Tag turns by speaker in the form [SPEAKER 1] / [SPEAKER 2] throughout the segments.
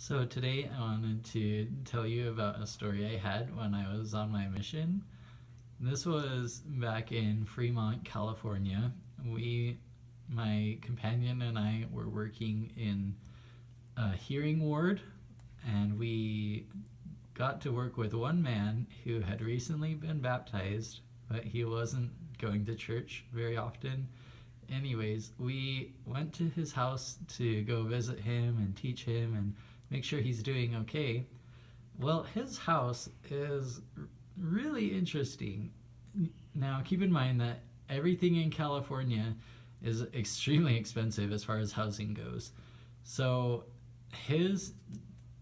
[SPEAKER 1] So today I wanted to tell you about a story I had when I was on my mission. This was back in Fremont, California. My companion and I were working in a hearing ward, and we got to work with one man who had recently been baptized, but he wasn't going to church very often. Anyways, we went to his house to go visit him and teach him and make sure he's doing okay. Well, his house is really interesting. Now, keep in mind that everything in California is extremely expensive as far as housing goes. So, his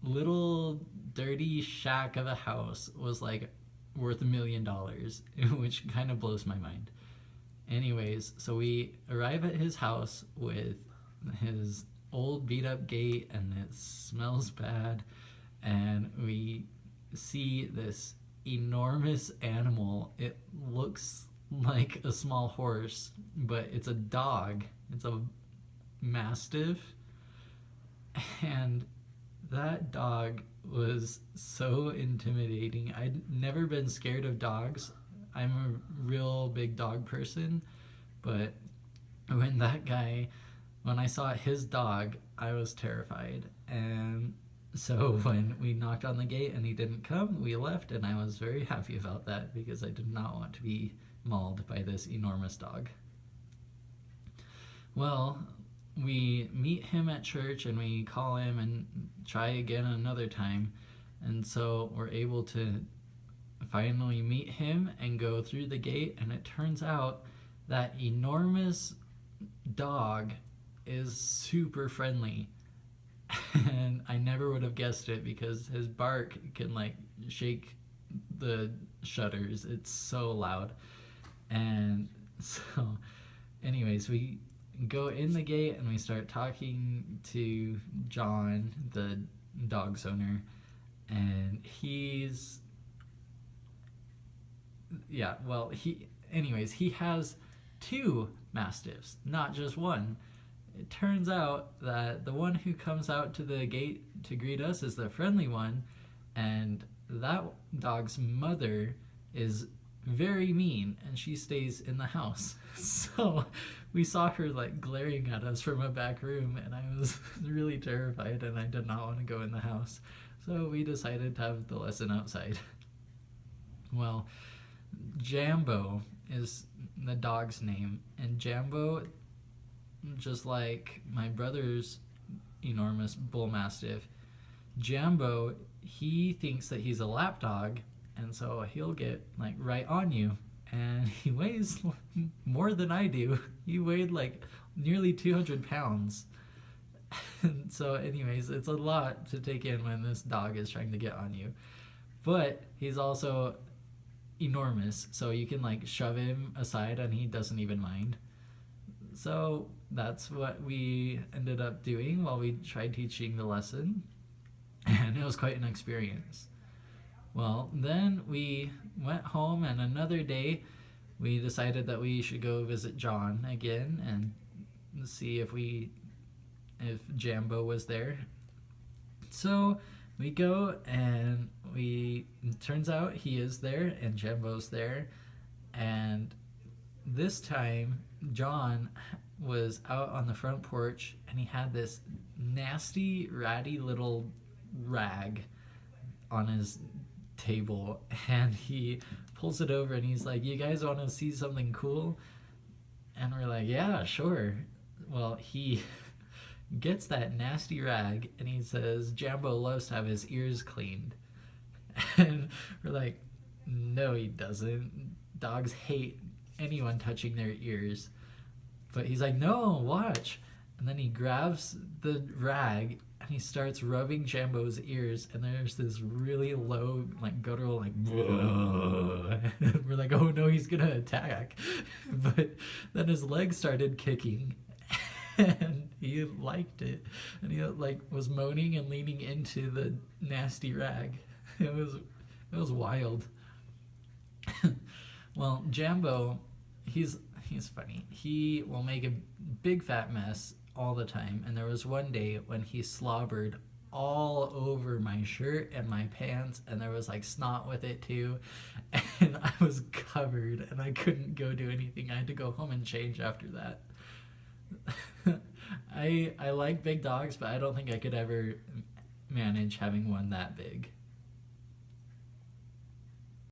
[SPEAKER 1] little dirty shack of a house was like worth $1 million, which kind of blows my mind. Anyways, so we arrive at his house with his old beat up gate, and it smells bad, and we see this enormous animal. It looks like a small horse, but it's a dog. It's a mastiff, and that dog was so intimidating. I'd never been scared of dogs. I'm a real big dog person, but when I saw his dog, I was terrified. And so when we knocked on the gate and he didn't come, we left, and I was very happy about that because I did not want to be mauled by this enormous dog. Well, we meet him at church and we call him and try again another time. And so we're able to finally meet him and go through the gate, and it turns out that enormous dog is super friendly. And I never would have guessed it because his bark can like shake the shutters. It's so loud. And so anyways, we go in the gate and we start talking to John, the dog's owner, and he has two mastiffs, not just one. It turns out that the one who comes out to the gate to greet us is the friendly one, and that dog's mother is very mean, and she stays in the house. So we saw her like glaring at us from a back room, and I was really terrified, and I did not want to go in the house. So we decided to have the lesson outside. Well, Jambo is the dog's name, and Jambo, just like my brother's enormous bull mastiff, Jambo, he thinks that he's a lap dog, and so he'll get like right on you, and he weighs more than I do. He weighed like nearly 200 pounds. And so anyways, it's a lot to take in when this dog is trying to get on you, but he's also enormous, so you can like shove him aside and he doesn't even mind. So that's what we ended up doing while we tried teaching the lesson, and it was quite an experience. Well, then we went home, and another day we decided that we should go visit John again and see if Jambo was there. So we go, and it turns out he is there and Jambo's there, and this time John was out on the front porch, and he had this nasty, ratty little rag on his table, and he pulls it over and he's like, "You guys want to see something cool?" And we're like, "Yeah, sure." Well, he gets that nasty rag and he says Jambo loves to have his ears cleaned. And we're like, "No, he doesn't. Dogs hate anyone touching their ears." But he's like, "No, watch." And then he grabs the rag and he starts rubbing Jambo's ears, and there's this really low, like guttural, like we're like, "Oh no, he's gonna attack." But then his legs started kicking, and he liked it, and he like was moaning and leaning into the nasty rag. It was wild. Well, Jambo, he's funny. He will make a big fat mess all the time, and there was one day when he slobbered all over my shirt and my pants, and there was like snot with it too, and I was covered and I couldn't go do anything. I had to go home and change after that. I like big dogs, but I don't think I could ever manage having one that big.